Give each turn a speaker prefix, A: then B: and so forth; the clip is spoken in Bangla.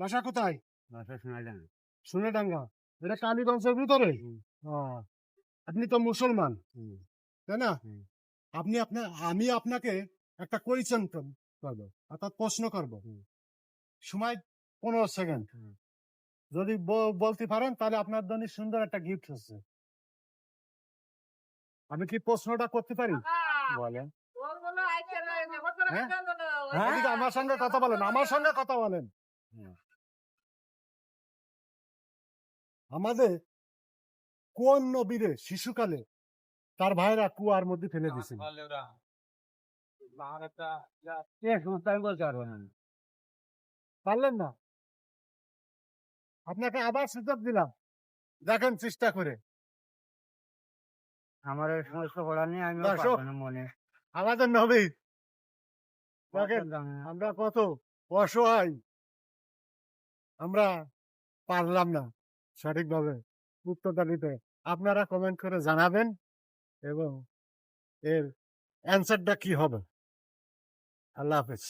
A: বাসা কোথায়?
B: বাসা সোনাডাঙ্গা।
A: সোনাডাঙ্গা। এটা কালীগঞ্জের ভিতরে? আপনি তো মুসলমান, তাই না? আমি আপনাকে একটা কোয়েশ্চেন করবো, অর্থাৎ প্রশ্ন করবো। সময় 15 সেকেন্ড। যদি বলতে পারেন তাহলে আপনার জন্য সুন্দর একটা গিফট আছে। আমি কি প্রশ্নটা করতে পারি?
B: বলেন।
A: এদিকে আমার সঙ্গে কথা বলেন, আমার সঙ্গে কথা বলেন। আমাদের কোন নবীরে শিশুকালে তার ভাইরা কুয়ার মধ্যে ফেলে দিয়েছিল?
B: আমি বলতে পারবো না।
A: পারলেন না? আপনাকে আবার সুযোগ দিলাম, দেখেন চেষ্টা করে।
B: আমার এই সমস্ত পড়া নিয়ে আমি
A: দর্শক,
B: পারবো না মনে।
A: আমাদের নবী দেখেন আমরা কত অসহায়, আমরা পারলাম না সঠিকভাবে উত্তরটা দিতে। আপনারা কমেন্ট করে জানাবেন এবং এর অ্যান্সারটা কি হবে। আল্লাহ হাফেজ।